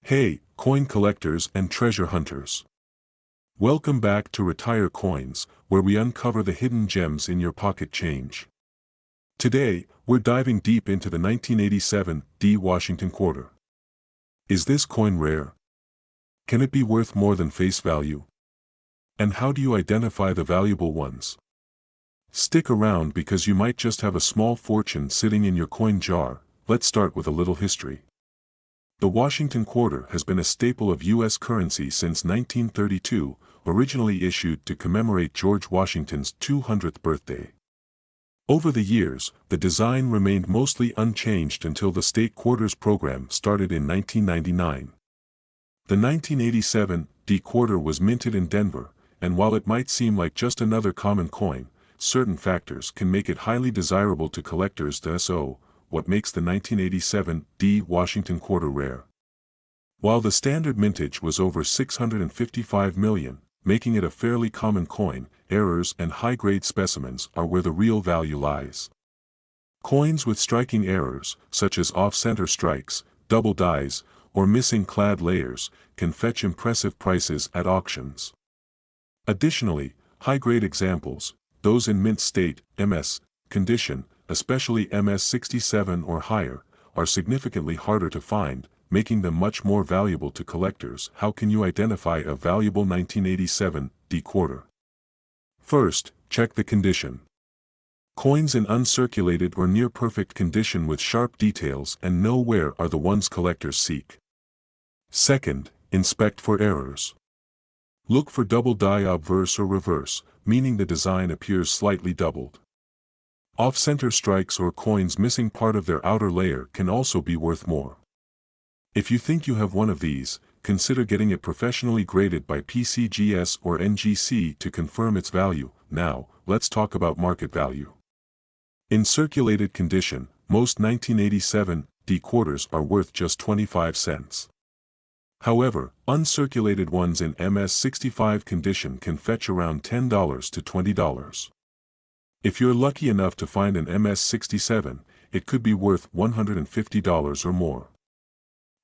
Hey, coin collectors and treasure hunters. Welcome back to Retire Coins, where we uncover the hidden gems in your pocket change. Today, we're diving deep into the 1987 D Washington quarter. Is this coin rare? Can it be worth more than face value? And how do you identify the valuable ones? Stick around because you might just have a small fortune sitting in your coin jar. Let's start with a little history. The Washington quarter has been a staple of U.S. currency since 1932, originally issued to commemorate George Washington's 200th birthday. Over the years, the design remained mostly unchanged until the state quarters program started in 1999. The 1987 D quarter was minted in Denver, and while it might seem like just another common coin, certain factors can make it highly desirable to collectors. So, what makes the 1987 D Washington quarter rare? While the standard mintage was over 655 million, making it a fairly common coin, errors and high-grade specimens are where the real value lies. Coins with striking errors, such as off-center strikes, double dies, or missing clad layers, can fetch impressive prices at auctions. Additionally, high-grade examples, those in mint state, MS, condition, especially MS-67 or higher, are significantly harder to find, making them much more valuable to collectors. How can you identify a valuable 1987 D quarter? First, check the condition. Coins in uncirculated or near-perfect condition with sharp details and no wear are the ones collectors seek. Second, inspect for errors. Look for double die obverse or reverse, meaning the design appears slightly doubled. Off-center strikes or coins missing part of their outer layer can also be worth more. If you think you have one of these, consider getting it professionally graded by PCGS or NGC to confirm its value. Now, let's talk about market value. In circulated condition, most 1987 D quarters are worth just 25 cents. However, uncirculated ones in MS-65 condition can fetch around $10 to $20. If you're lucky enough to find an MS-67, it could be worth $150 or more.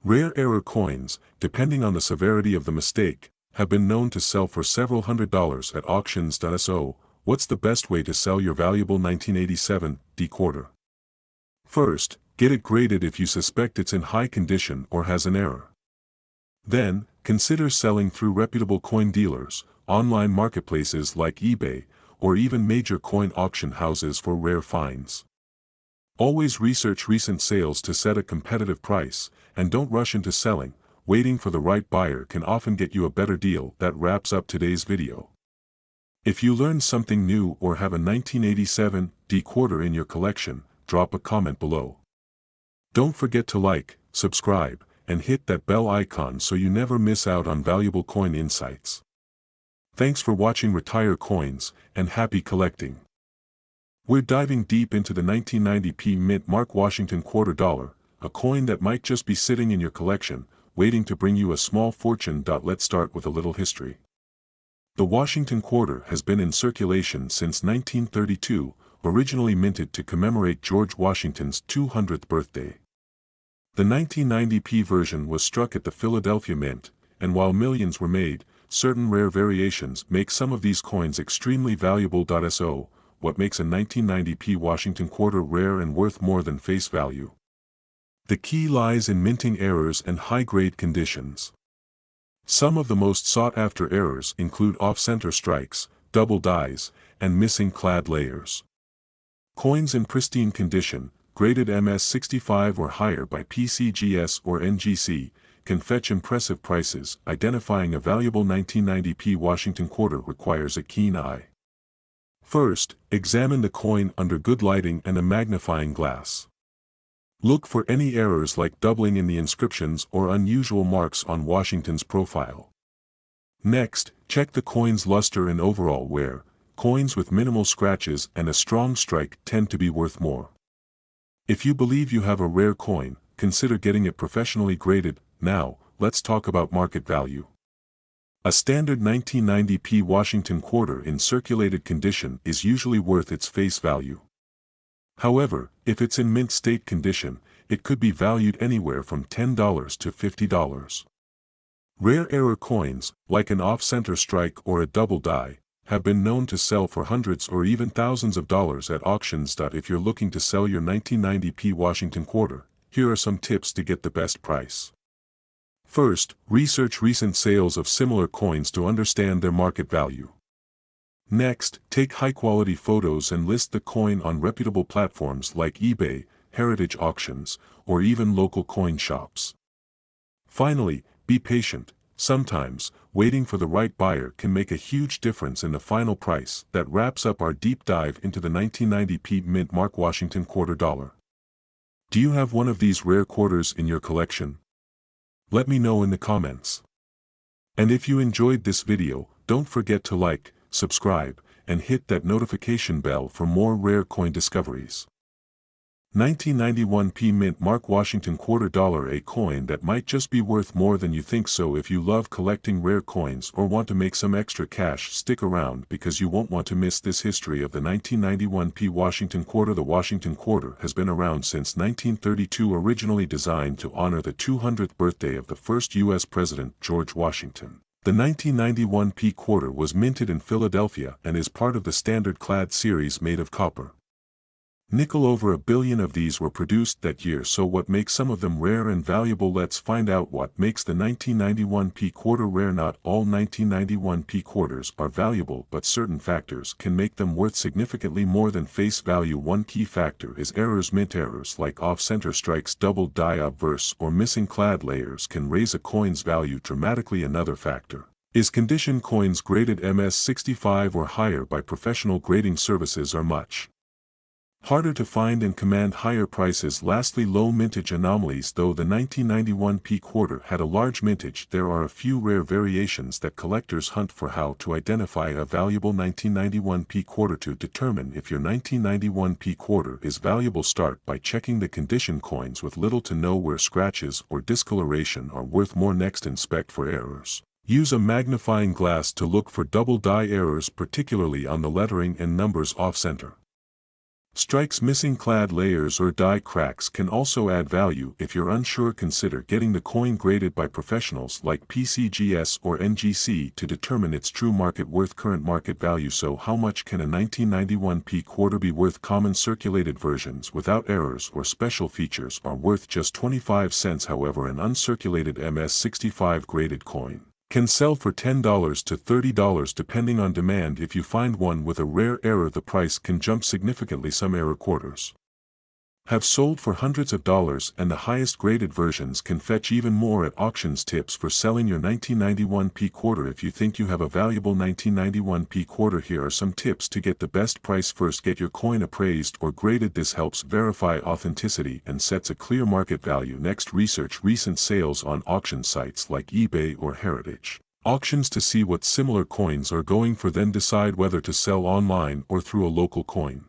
Rare error coins, depending on the severity of the mistake, have been known to sell for several $100s at auctions. So, what's the best way to sell your valuable 1987 D quarter? First, get it graded if you suspect it's in high condition or has an error. Then, consider selling through reputable coin dealers, online marketplaces like eBay, or even major coin auction houses for rare finds. Always research recent sales to set a competitive price, and don't rush into selling. Waiting for the right buyer can often get you a better deal. That wraps up today's video. If you learned something new or have a 1987 D quarter in your collection, drop a comment below. Don't forget to like, subscribe, and hit that bell icon so you never miss out on valuable coin insights. Thanks for watching Retire Coins, and happy collecting. We're diving deep into the 1990 mint Mark Washington quarter dollar, a coin that might just be sitting in your collection, waiting to bring you a small fortune. Let's start with a little history. The Washington quarter has been in circulation since 1932, originally minted to commemorate George Washington's 200th birthday. The 1990 version was struck at the Philadelphia Mint, and while millions were made, certain rare variations make some of these coins extremely valuable. So, what makes a 1990 Washington quarter rare and worth more than face value? The key lies in minting errors and high-grade conditions. Some of the most sought-after errors include off-center strikes, double dies, and missing clad layers. Coins in pristine condition, graded MS-65 or higher by PCGS or NGC, can fetch impressive prices. Identifying a valuable 1990 Washington quarter requires a keen eye. First, examine the coin under good lighting and a magnifying glass. Look for any errors like doubling in the inscriptions or unusual marks on Washington's profile. Next, check the coin's luster and overall wear. Coins with minimal scratches and a strong strike tend to be worth more. If you believe you have a rare coin, consider getting it professionally graded. Now, let's talk about market value. A standard 1990 Washington quarter in circulated condition is usually worth its face value. However, if it's in mint state condition, it could be valued anywhere from $10 to $50. Rare error coins, like an off-center strike or a double die, have been known to sell for hundreds or even thousands of dollars at auctions. If you're looking to sell your 1990p Washington quarter, here are some tips to get the best price. First, research recent sales of similar coins to understand their market value. Next, take high-quality photos and list the coin on reputable platforms like eBay, heritage auctions, or even local coin shops. Finally, be patient. Sometimes, waiting for the right buyer can make a huge difference in the final price. That wraps up our deep dive into the 1990p Mint Mark Washington quarter dollar. Do you have one of these rare quarters in your collection? Let me know in the comments. And if you enjoyed this video, don't forget to like, subscribe, and hit that notification bell for more rare coin discoveries. 1991p Mint Mark Washington quarter dollar, a coin that might just be worth more than you think. So if you love collecting rare coins or want to make some extra cash, stick around because you won't want to miss this history of the 1991p Washington quarter. The Washington quarter has been around since 1932, originally designed to honor the 200th birthday of the first U.S. President, George Washington. The 1991p quarter was minted in Philadelphia and is part of the standard clad series made of copper. Nickel. Over 1 billion of these were produced that year. So what makes some of them rare and valuable? Let's find out what makes the 1991p quarter rare. Not all 1991p quarters are valuable, but certain factors can make them worth significantly more than face value. One key factor is errors. Mint errors like off-center strikes, double die, obverse, or missing clad layers can raise a coin's value dramatically. Another factor is condition. Coins graded MS65 or higher by professional grading services are much harder to find and command higher prices. Lastly, low mintage anomalies. Though the 1991p quarter had a large mintage, there are a few rare variations that collectors hunt for. How to identify a valuable 1991p quarter? To determine if your 1991p quarter is valuable, start by checking the condition. Coins with little to no wear, scratches, or discoloration are worth more. Next, inspect for errors. Use a magnifying glass to look for double die errors, particularly on the lettering and numbers off-center. Strikes, missing clad layers, or die cracks can also add value. If you're unsure, consider getting the coin graded by professionals like PCGS or NGC to determine its true market worth. Current market value. So how much can a 1991p quarter be worth? Common circulated versions without errors or special features are worth just 25 cents. However, an uncirculated MS65 graded coin can sell for $10 to $30 depending on demand. If you find one with a rare error, the price can jump significantly. Some error quarters have sold for hundreds of dollars, and the highest graded versions can fetch even more at auctions. Tips for selling your 1991p quarter. If you think you have a valuable 1991p quarter, here are some tips to get the best price. First, get your coin appraised or graded. This helps verify authenticity and sets a clear market value. Next, research recent sales on auction sites like eBay or heritage auctions to see what similar coins are going for. Then decide whether to sell online or through a local coin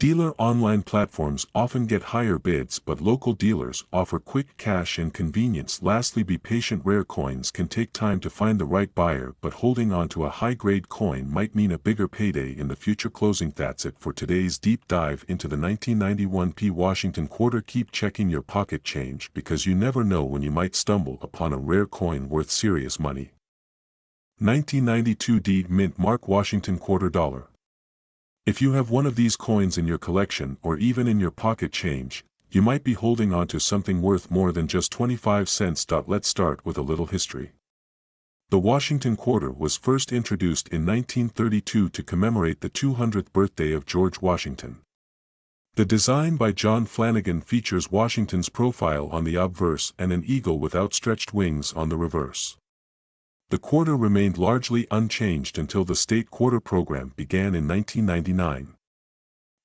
dealer. Online platforms often get higher bids, but local dealers offer quick cash and convenience. Lastly, be patient. Rare coins can take time to find the right buyer, but holding on to a high-grade coin might mean a bigger payday in the future. Closing. That's it for today's deep dive into the 1991p Washington quarter. Keep checking your pocket change because you never know when you might stumble upon a rare coin worth serious money. 1992d Mint Mark Washington quarter dollar. If you have one of these coins in your collection or even in your pocket change, you might be holding on to something worth more than just 25 cents. Let's start with a little history. The Washington quarter was first introduced in 1932 to commemorate the 200th birthday of George Washington. The design by John Flanagan features Washington's profile on the obverse and an eagle with outstretched wings on the reverse. The quarter remained largely unchanged until the state quarter program began in 1999.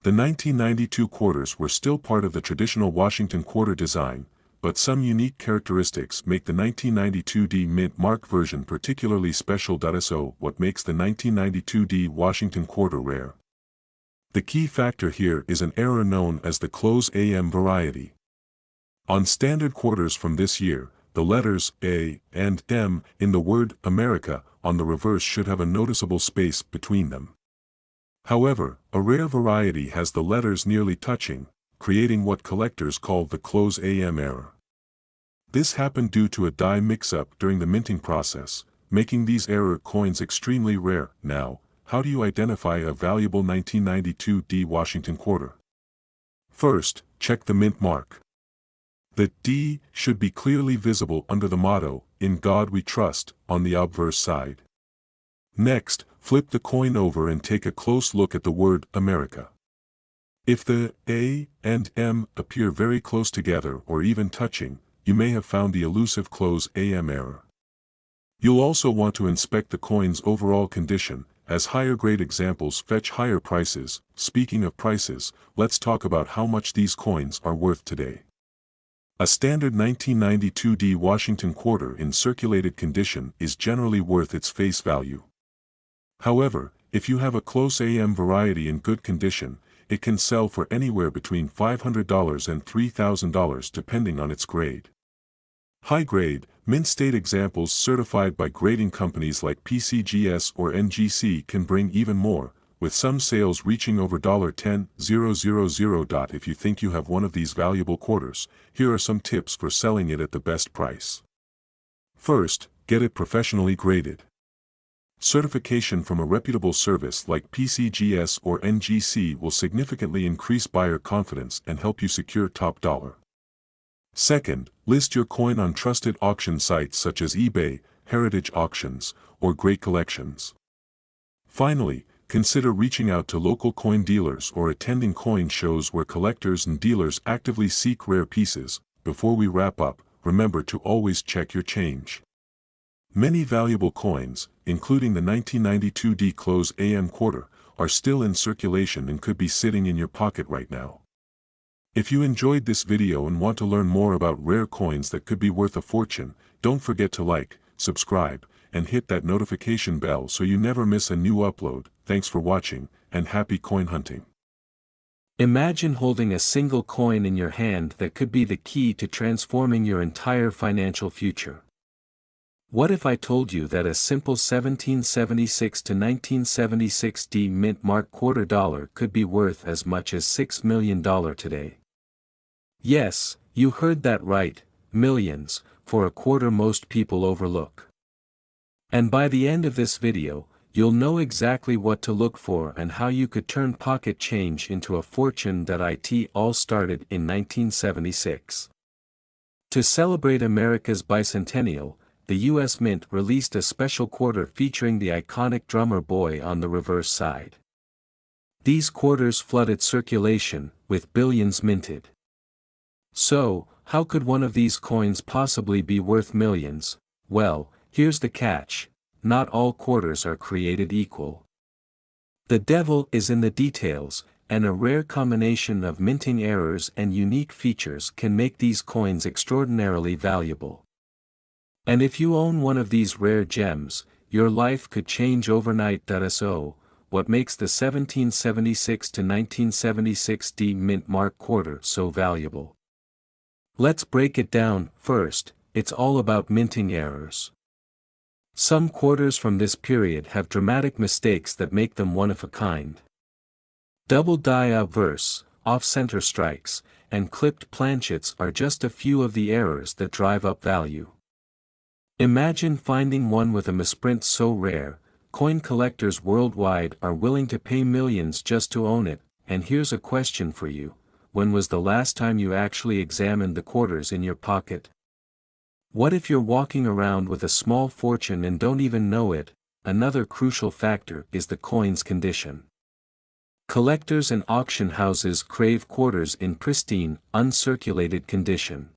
The 1992 quarters were still part of the traditional Washington quarter design, but some unique characteristics make the 1992d Mint Mark version particularly special. So, what makes the 1992d Washington quarter rare? The key factor here is an error known as the close AM variety. On standard quarters from this year, the letters A and M in the word America on the reverse should have a noticeable space between them. However, a rare variety has the letters nearly touching, creating what collectors call the close AM error. This happened due to a die mix-up during the minting process, making these error coins extremely rare. Now, how do you identify a valuable 1992 D Washington quarter? First, check the mint mark. The D should be clearly visible under the motto, "In God We Trust," on the obverse side. Next, flip the coin over and take a close look at the word America. If the A and M appear very close together or even touching, you may have found the elusive close AM error. You'll also want to inspect the coin's overall condition, as higher grade examples fetch higher prices. Speaking of prices, let's talk about how much these coins are worth today. A standard 1992 D Washington quarter in circulated condition is generally worth its face value. However, if you have a close AM variety in good condition, it can sell for anywhere between $500 and $3,000 depending on its grade. High-grade, mint-state examples certified by grading companies like PCGS or NGC can bring even more, with some sales reaching over $10,000. If you think you have one of these valuable quarters, here are some tips for selling it at the best price. First, get it professionally graded. Certification from a reputable service like PCGS or NGC will significantly increase buyer confidence and help you secure top dollar. Second, list your coin on trusted auction sites such as eBay, Heritage Auctions, or Great Collections. Finally, consider reaching out to local coin dealers or attending coin shows where collectors and dealers actively seek rare pieces. Before we wrap up, remember to always check your change. Many valuable coins, including the 1992 D close AM quarter, are still in circulation and could be sitting in your pocket right now. If you enjoyed this video and want to learn more about rare coins that could be worth a fortune, don't forget to like, subscribe, and hit that notification bell so you never miss a new upload. Thanks for watching, and happy coin hunting. Imagine holding a single coin in your hand that could be the key to transforming your entire financial future. What if I told you that a simple 1776 to 1976 D mint mark quarter dollar could be worth as much as $6 million today? Yes, you heard that right, millions, for a quarter most people overlook. And by the end of this video, you'll know exactly what to look for and how you could turn pocket change into a fortune. It all started in 1976. To celebrate America's bicentennial, the U.S. Mint released a special quarter featuring the iconic drummer boy on the reverse side. These quarters flooded circulation, with billions minted. So, how could one of these coins possibly be worth millions? Well, here's the catch: not all quarters are created equal. The devil is in the details, and a rare combination of minting errors and unique features can make these coins extraordinarily valuable. And if you own one of these rare gems, your life could change overnight. So, what makes the 1776 to 1976 D mint mark quarter so valuable? Let's break it down. First, it's all about minting errors. Some quarters from this period have dramatic mistakes that make them one of a kind. Double die obverse, off-center strikes, and clipped planchets are just a few of the errors that drive up value. Imagine finding one with a misprint so rare, coin collectors worldwide are willing to pay millions just to own it. And here's a question for you: when was the last time you actually examined the quarters in your pocket? What if you're walking around with a small fortune and don't even know it? Another crucial factor is the coin's condition. Collectors and auction houses crave quarters in pristine, uncirculated condition.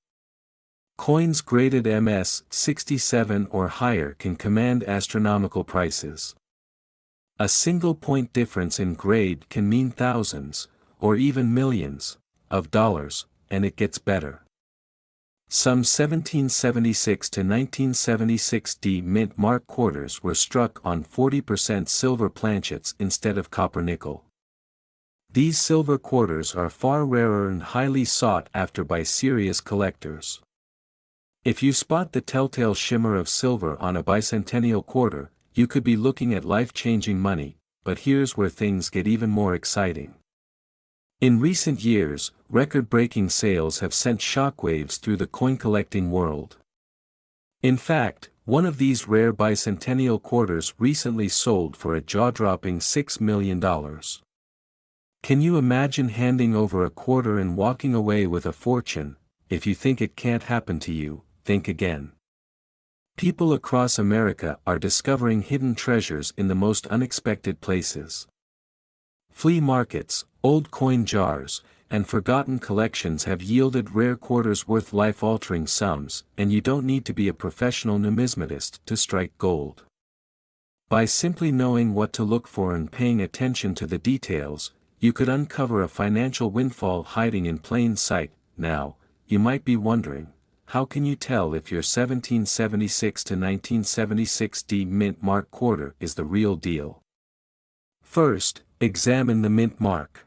Coins graded MS 67 or higher can command astronomical prices. A single point difference in grade can mean thousands, or even millions, of dollars, and it gets better. Some 1776 to 1976 D mint mark quarters were struck on 40% silver planchets instead of copper nickel. These silver quarters are far rarer and highly sought after by serious collectors. If you spot the telltale shimmer of silver on a bicentennial quarter, you could be looking at life-changing money. But here's where things get even more exciting. In recent years, record-breaking sales have sent shockwaves through the coin-collecting world. In fact, one of these rare bicentennial quarters recently sold for a jaw-dropping $6 million. Can you imagine handing over a quarter and walking away with a fortune? If you think it can't happen to you, think again. People across America are discovering hidden treasures in the most unexpected places. Flea markets, old coin jars, and forgotten collections have yielded rare quarters worth life-altering sums, and you don't need to be a professional numismatist to strike gold. By simply knowing what to look for and paying attention to the details, you could uncover a financial windfall hiding in plain sight. Now, you might be wondering, how can you tell if your 1776 to 1976 D mint mark quarter is the real deal? First, examine the mint mark.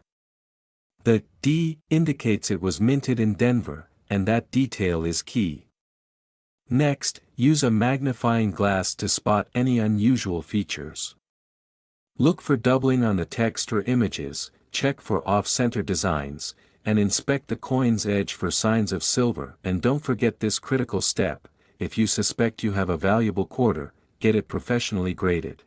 The D indicates it was minted in Denver, and that detail is key. Next, use a magnifying glass to spot any unusual features. Look for doubling on the text or images, check for off-center designs, and inspect the coin's edge for signs of silver. And don't forget this critical step: if you suspect you have a valuable quarter, get it professionally graded.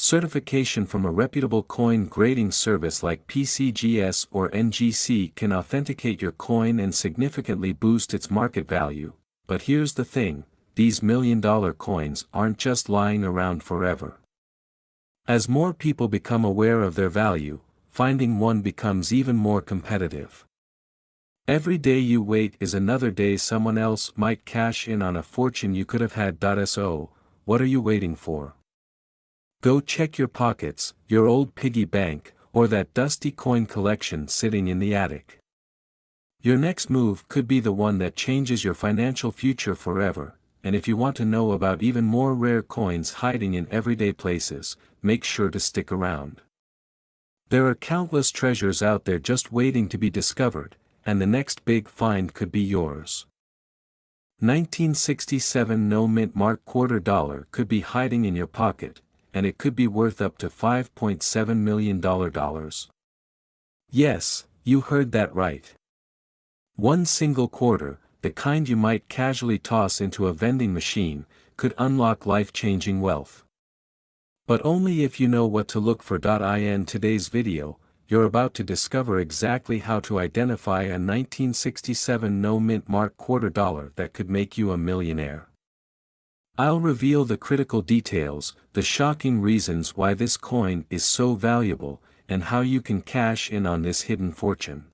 Certification from a reputable coin grading service like PCGS or NGC can authenticate your coin and significantly boost its market value. But here's the thing: these million-dollar coins aren't just lying around forever. As more people become aware of their value, finding one becomes even more competitive. Every day you wait is another day someone else might cash in on a fortune you could have had. So, what are you waiting for? Go check your pockets, your old piggy bank, or that dusty coin collection sitting in the attic. Your next move could be the one that changes your financial future forever. And if you want to know about even more rare coins hiding in everyday places, make sure to stick around. There are countless treasures out there just waiting to be discovered, and the next big find could be yours. 1967 no mint mark quarter dollar could be hiding in your pocket, and it could be worth up to $5.7 million. Yes, you heard that right. One single quarter, the kind you might casually toss into a vending machine, could unlock life-changing wealth. But only if you know what to look for. In today's video, you're about to discover exactly how to identify a 1967 no mint mark quarter dollar that could make you a millionaire. I'll reveal the critical details, the shocking reasons why this coin is so valuable, and how you can cash in on this hidden fortune.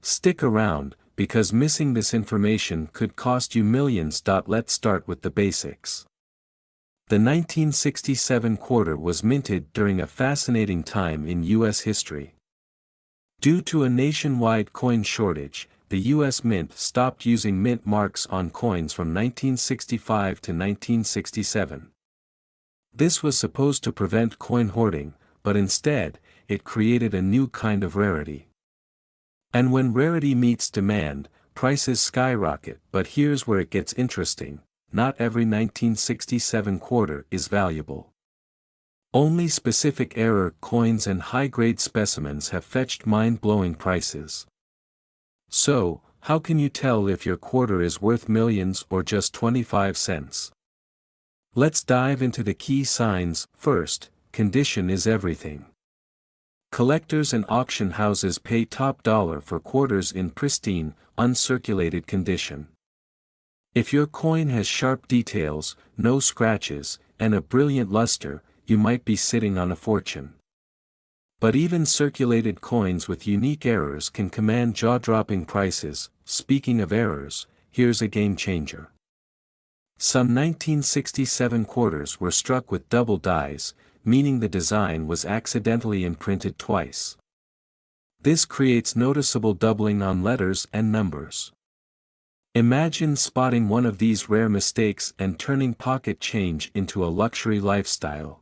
Stick around, because missing this information could cost you millions. Let's start with the basics. The 1967 quarter was minted during a fascinating time in U.S. history. Due to a nationwide coin shortage, the U.S. Mint stopped using mint marks on coins from 1965 to 1967. This was supposed to prevent coin hoarding, but instead, it created a new kind of rarity. And when rarity meets demand, prices skyrocket. But here's where it gets interesting: not every 1967 quarter is valuable. Only specific error coins and high-grade specimens have fetched mind-blowing prices. So, how can you tell if your quarter is worth millions or just 25 cents? Let's dive into the key signs. First, condition is everything. Collectors and auction houses pay top dollar for quarters in pristine, uncirculated condition. If your coin has sharp details, no scratches, and a brilliant luster, you might be sitting on a fortune. But even circulated coins with unique errors can command jaw-dropping prices. Speaking of errors, here's a game changer. Some 1967 quarters were struck with double dies, meaning the design was accidentally imprinted twice. This creates noticeable doubling on letters and numbers. Imagine spotting one of these rare mistakes and turning pocket change into a luxury lifestyle.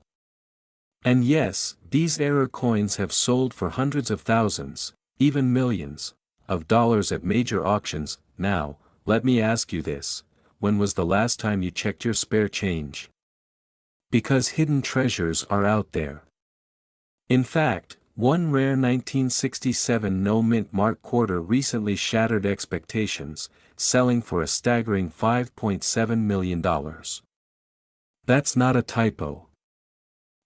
And yes, these error coins have sold for hundreds of thousands, even millions, of dollars at major auctions. Now, let me ask you this: when was the last time you checked your spare change? Because hidden treasures are out there. In fact, One rare 1967 no-mint mark quarter recently shattered expectations, selling for a staggering $5.7 million. That's not a typo.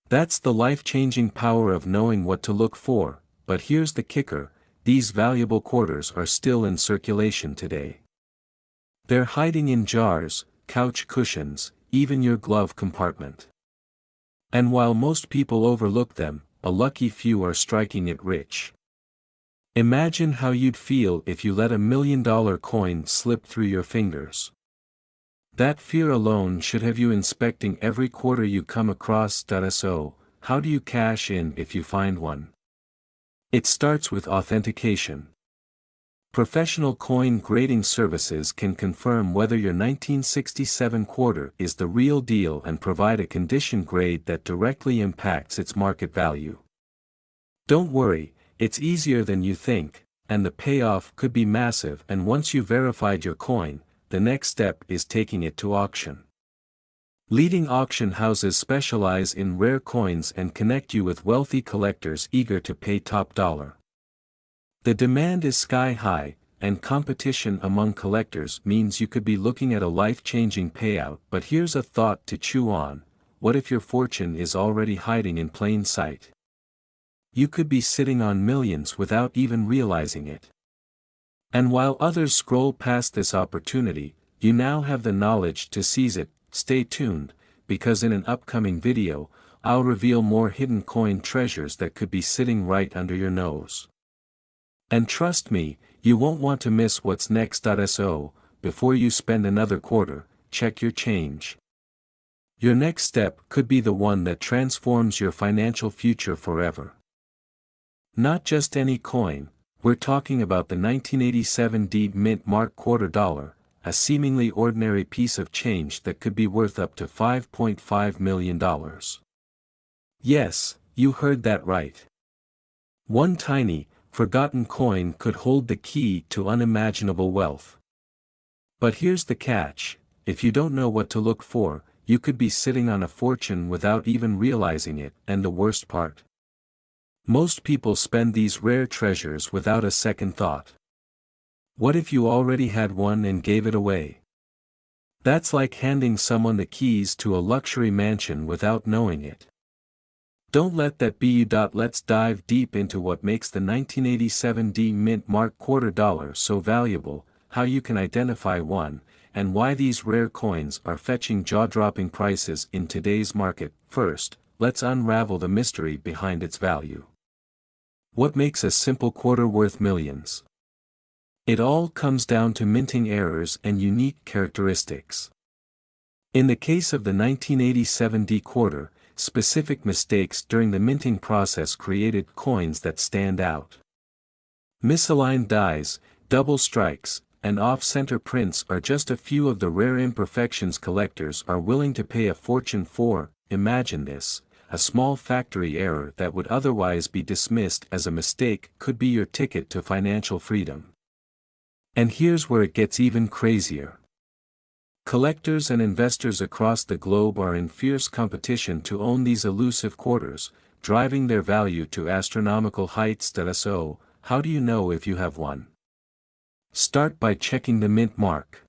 That's the life-changing power of knowing what to look for, but here's the kicker: these valuable quarters are still in circulation today. They're hiding in jars, couch cushions, even your glove compartment. And while most people overlook them, a lucky few are striking it rich. Imagine how you'd feel if you let $1 million coin slip through your fingers. That fear alone should have you inspecting every quarter you come across. So, how do you cash in if you find one? It starts with authentication. Professional coin grading services can confirm whether your 1967 quarter is the real deal and provide a condition grade that directly impacts its market value. Don't worry, it's easier than you think, and the payoff could be massive. And once you've verified your coin, the next step is taking it to auction. Leading auction houses specialize in rare coins and connect you with wealthy collectors eager to pay top dollar. The demand is sky high, and competition among collectors means you could be looking at a life-changing payout. But here's a thought to chew on: what if your fortune is already hiding in plain sight? You could be sitting on millions without even realizing it. And while others scroll past this opportunity, you now have the knowledge to seize it. Stay tuned, because in an upcoming video, I'll reveal more hidden coin treasures that could be sitting right under your nose. And trust me, you won't want to miss what's next. So, before you spend another quarter, check your change. Your next step could be the one that transforms your financial future forever. Not just any coin, we're talking about the 1987 D mint mark quarter dollar, a seemingly ordinary piece of change that could be worth up to $5.5 million. Yes, you heard that right. One tiny, forgotten coin could hold the key to unimaginable wealth. But here's the catch: if you don't know what to look for, you could be sitting on a fortune without even realizing it. And the worst part? Most people spend these rare treasures without a second thought. What if you already had one and gave it away? That's like handing someone the keys to a luxury mansion without knowing it. Don't let that be you. Let's dive deep into what makes the 1987 D mint mark quarter dollar so valuable, how you can identify one, and why these rare coins are fetching jaw-dropping prices in today's market. First, let's unravel the mystery behind its value. What makes a simple quarter worth millions? It all comes down to minting errors and unique characteristics. In the case of the 1987 D quarter, specific mistakes during the minting process created coins that stand out. Misaligned dies, double strikes, and off-center prints are just a few of the rare imperfections collectors are willing to pay a fortune for. Imagine this: a small factory error that would otherwise be dismissed as a mistake could be your ticket to financial freedom. And here's where it gets even crazier. Collectors and investors across the globe are in fierce competition to own these elusive quarters, driving their value to astronomical heights. So, how do you know if you have one? Start by checking the mint mark.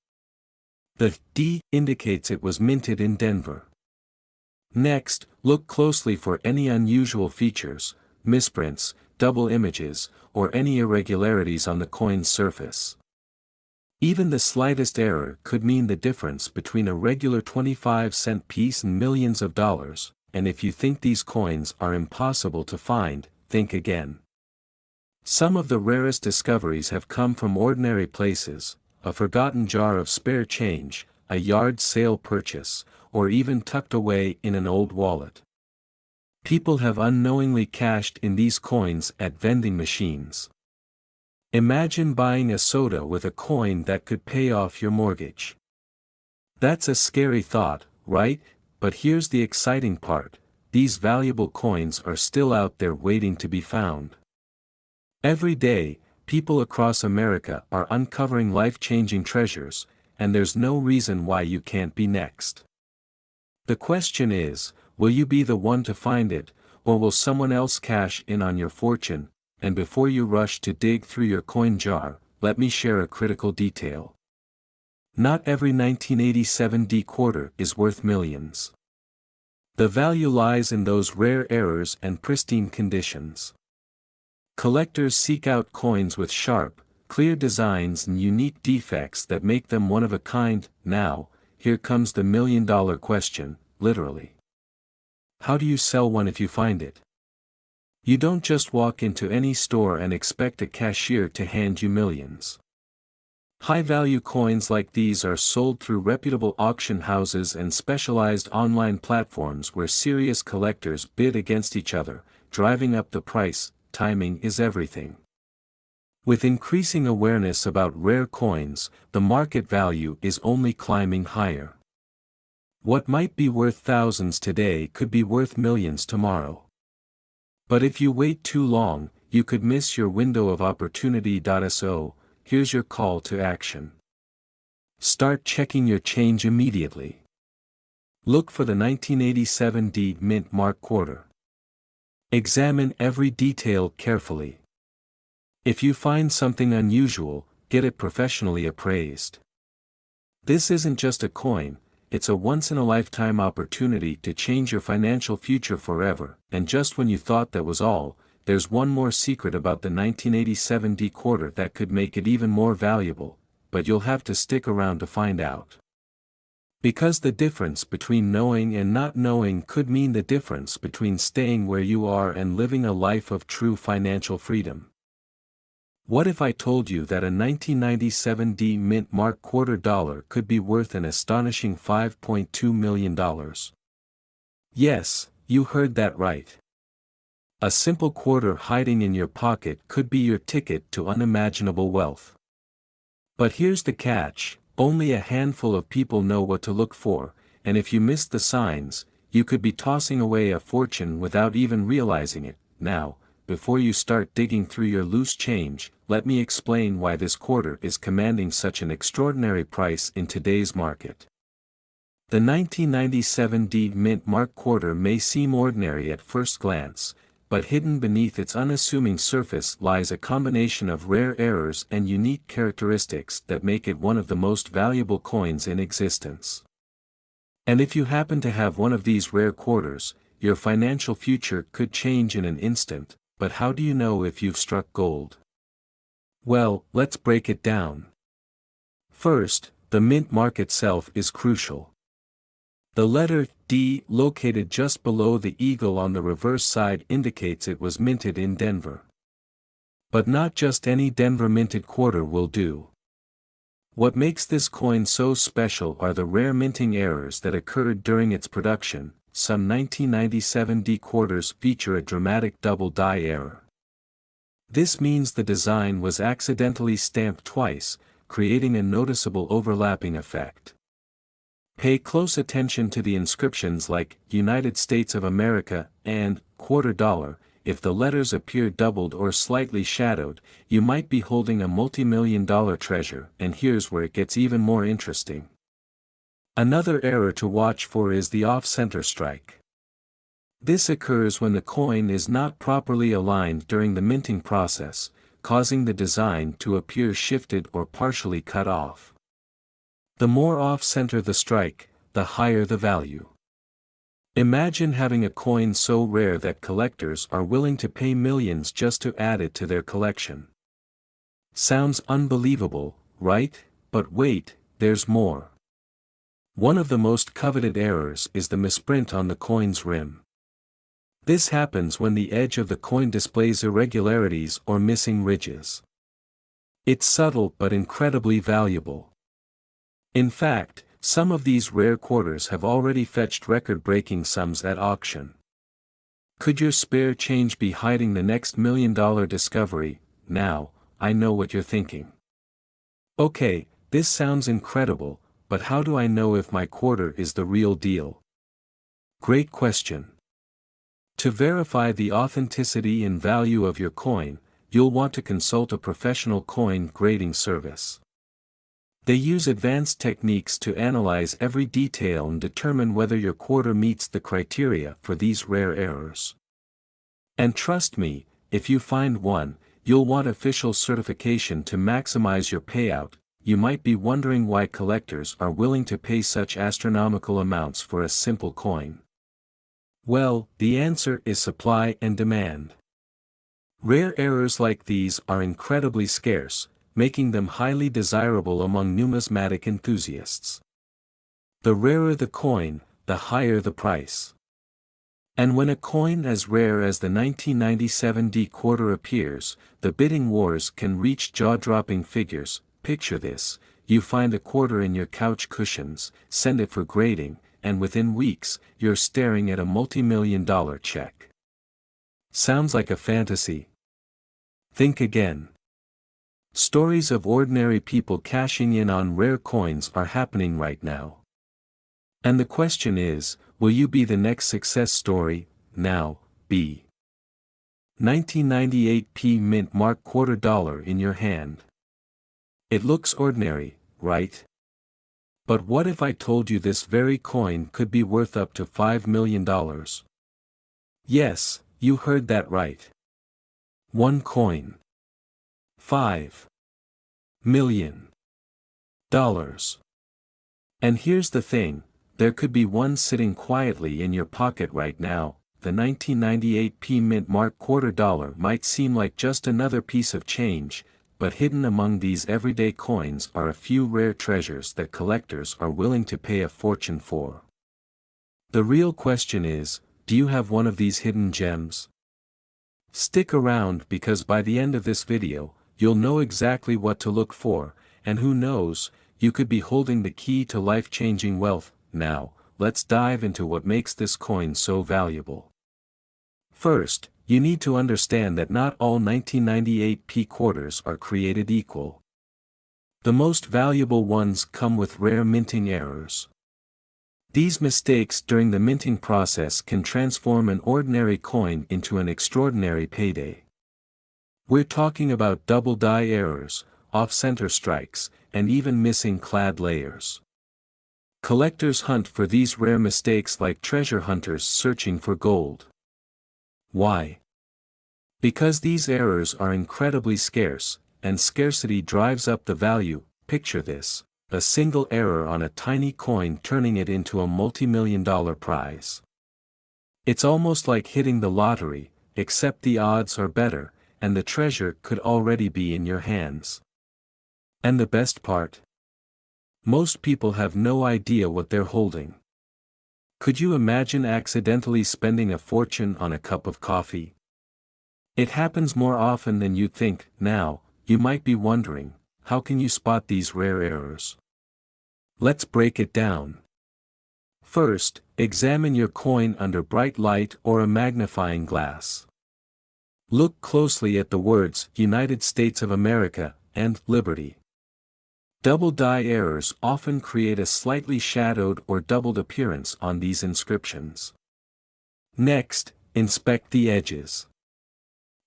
The D indicates it was minted in Denver. Next, look closely for any unusual features, misprints, double images, or any irregularities on the coin's surface. Even the slightest error could mean the difference between a regular 25-cent piece and millions of dollars. And if you think these coins are impossible to find, think again. Some of the rarest discoveries have come from ordinary places: a forgotten jar of spare change, a yard sale purchase, or even tucked away in an old wallet. People have unknowingly cashed in these coins at vending machines. Imagine buying a soda with a coin that could pay off your mortgage. That's a scary thought, right? But here's the exciting part: these valuable coins are still out there waiting to be found. Every day, people across America are uncovering life-changing treasures, and there's no reason why you can't be next. The question is, will you be the one to find it, or will someone else cash in on your fortune? And before you rush to dig through your coin jar, let me share a critical detail. Not every 1987 D quarter is worth millions. The value lies in those rare errors and pristine conditions. Collectors seek out coins with sharp, clear designs and unique defects that make them one of a kind. Now, here comes the million-dollar question, literally. How do you sell one if you find it? You don't just walk into any store and expect a cashier to hand you millions. High-value coins like these are sold through reputable auction houses and specialized online platforms where serious collectors bid against each other, driving up the price. Timing is everything. With increasing awareness about rare coins, the market value is only climbing higher. What might be worth thousands today could be worth millions tomorrow. But if you wait too long, you could miss your window of opportunity. So, here's your call to action. Start checking your change immediately. Look for the 1987 D mint mark quarter. Examine every detail carefully. If you find something unusual, get it professionally appraised. This isn't just a coin, it's a once-in-a-lifetime opportunity to change your financial future forever. And just when you thought that was all, there's one more secret about the 1987 D quarter that could make it even more valuable, but you'll have to stick around to find out. Because the difference between knowing and not knowing could mean the difference between staying where you are and living a life of true financial freedom. What if I told you that a 1997 D mint mark quarter dollar could be worth an astonishing $5.2 million? Yes, you heard that right. A simple quarter hiding in your pocket could be your ticket to unimaginable wealth. But here's the catch, only a handful of people know what to look for, and if you miss the signs, you could be tossing away a fortune without even realizing it. Now, before you start digging through your loose change, let me explain why this quarter is commanding such an extraordinary price in today's market. The 1997 D mint mark quarter may seem ordinary at first glance, but hidden beneath its unassuming surface lies a combination of rare errors and unique characteristics that make it one of the most valuable coins in existence. And if you happen to have one of these rare quarters, your financial future could change in an instant. But how do you know if you've struck gold? Well, let's break it down. First, the mint mark itself is crucial. The letter D located just below the eagle on the reverse side indicates it was minted in Denver. But not just any Denver minted quarter will do. What makes this coin so special are the rare minting errors that occurred during its production. Some 1997 D quarters feature a dramatic double die error. This means the design was accidentally stamped twice, creating a noticeable overlapping effect. Pay close attention to the inscriptions like United States of America and quarter dollar. If the letters appear doubled or slightly shadowed, you might be holding a multi-million-dollar treasure. And here's where it gets even more interesting. Another error to watch for is the off-center strike. This occurs when the coin is not properly aligned during the minting process, causing the design to appear shifted or partially cut off. The more off-center the strike, the higher the value. Imagine having a coin so rare that collectors are willing to pay millions just to add it to their collection. Sounds unbelievable, right? But wait, there's more. One of the most coveted errors is the misprint on the coin's rim. This happens when the edge of the coin displays irregularities or missing ridges. It's subtle but incredibly valuable. In fact, some of these rare quarters have already fetched record-breaking sums at auction. Could your spare change be hiding the next million-dollar discovery? Now, I know what you're thinking. Okay, this sounds incredible, but how do I know if my quarter is the real deal? Great question. To verify the authenticity and value of your coin, you'll want to consult a professional coin grading service. They use advanced techniques to analyze every detail and determine whether your quarter meets the criteria for these rare errors. And trust me, if you find one, you'll want official certification to maximize your payout. You might be wondering why collectors are willing to pay such astronomical amounts for a simple coin. Well, the answer is supply and demand. Rare errors like these are incredibly scarce, making them highly desirable among numismatic enthusiasts. The rarer the coin, the higher the price. And when a coin as rare as the 1997 D quarter appears, the bidding wars can reach jaw-dropping figures. Picture this: you find a quarter in your couch cushions, send it for grading, and within weeks, you're staring at a multi-million-dollar check. Sounds like a fantasy? Think again. Stories of ordinary people cashing in on rare coins are happening right now. And the question is, will you be the next success story? Now, B. 1998 P mint mark quarter dollar in your hand. It looks ordinary, right? But what if I told you this very coin could be worth up to $5 million? Yes, you heard that right. One coin. $5 million. And here's the thing, there could be one sitting quietly in your pocket right now. The 1998 P mint mark quarter dollar might seem like just another piece of change, but hidden among these everyday coins are a few rare treasures that collectors are willing to pay a fortune for. The real question is, do you have one of these hidden gems? Stick around because by the end of this video, you'll know exactly what to look for, and who knows, you could be holding the key to life-changing wealth. Now, let's dive into what makes this coin so valuable. First, you need to understand that not all 1998 P quarters are created equal. The most valuable ones come with rare minting errors. These mistakes during the minting process can transform an ordinary coin into an extraordinary payday. We're talking about double die errors, off-center strikes, and even missing clad layers. Collectors hunt for these rare mistakes like treasure hunters searching for gold. Why? Because these errors are incredibly scarce, and scarcity drives up the value. Picture this: a single error on a tiny coin turning it into a multi-million-dollar prize. It's almost like hitting the lottery, except the odds are better, and the treasure could already be in your hands. And the best part? Most people have no idea what they're holding. Could you imagine accidentally spending a fortune on a cup of coffee? It happens more often than you think. Now, you might be wondering, how can you spot these rare errors? Let's break it down. First, examine your coin under bright light or a magnifying glass. Look closely at the words United States of America and Liberty. Double die errors often create a slightly shadowed or doubled appearance on these inscriptions. Next, inspect the edges.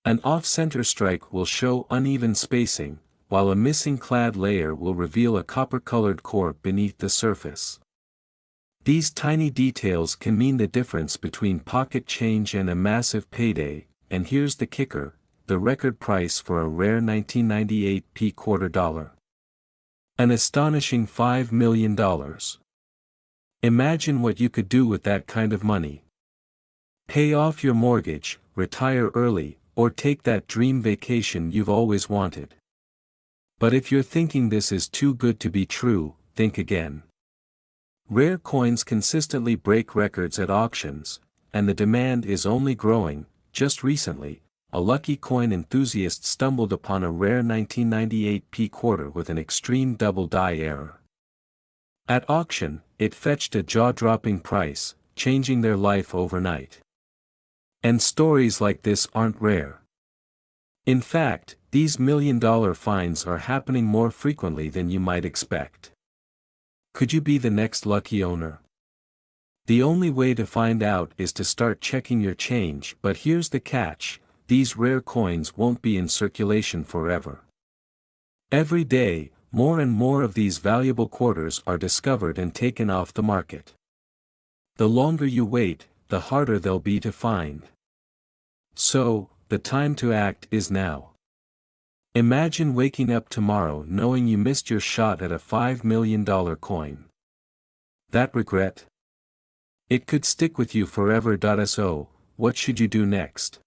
An off-center strike will show uneven spacing, while a missing clad layer will reveal a copper-colored core beneath the surface. These tiny details can mean the difference between pocket change and a massive payday, and here's the kicker: the record price for a rare 1998 P quarter dollar. An astonishing $5 million. Imagine what you could do with that kind of money. Pay off your mortgage, retire early, or take that dream vacation you've always wanted. But if you're thinking this is too good to be true, think again. Rare coins consistently break records at auctions, and the demand is only growing. Just recently, a lucky coin enthusiast stumbled upon a rare 1998 P quarter with an extreme double die error. At auction, it fetched a jaw-dropping price, changing their life overnight. And stories like this aren't rare. In fact, these million-dollar finds are happening more frequently than you might expect. Could you be the next lucky owner? The only way to find out is to start checking your change, but here's the catch: these rare coins won't be in circulation forever. Every day, more and more of these valuable quarters are discovered and taken off the market. The longer you wait, the harder they'll be to find. So, the time to act is now. Imagine waking up tomorrow knowing you missed your shot at a $5 million coin. That regret? It could stick with you forever. So, what should you do next?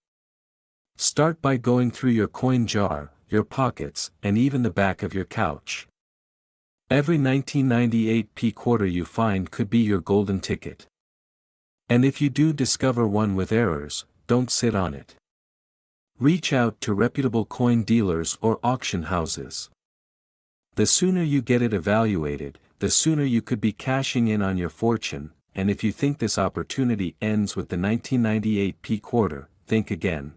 Start by going through your coin jar, your pockets, and even the back of your couch. Every 1998 p-quarter you find could be your golden ticket. And if you do discover one with errors, don't sit on it. Reach out to reputable coin dealers or auction houses. The sooner you get it evaluated, the sooner you could be cashing in on your fortune, and if you think this opportunity ends with the 1998 p-quarter, think again.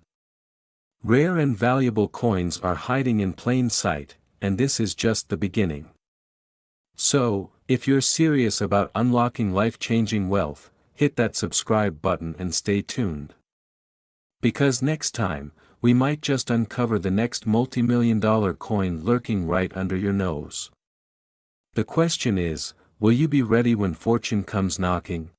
Rare and valuable coins are hiding in plain sight, and this is just the beginning. So, if you're serious about unlocking life-changing wealth, hit that subscribe button and stay tuned. Because next time, we might just uncover the next multi-million-dollar coin lurking right under your nose. The question is, will you be ready when fortune comes knocking?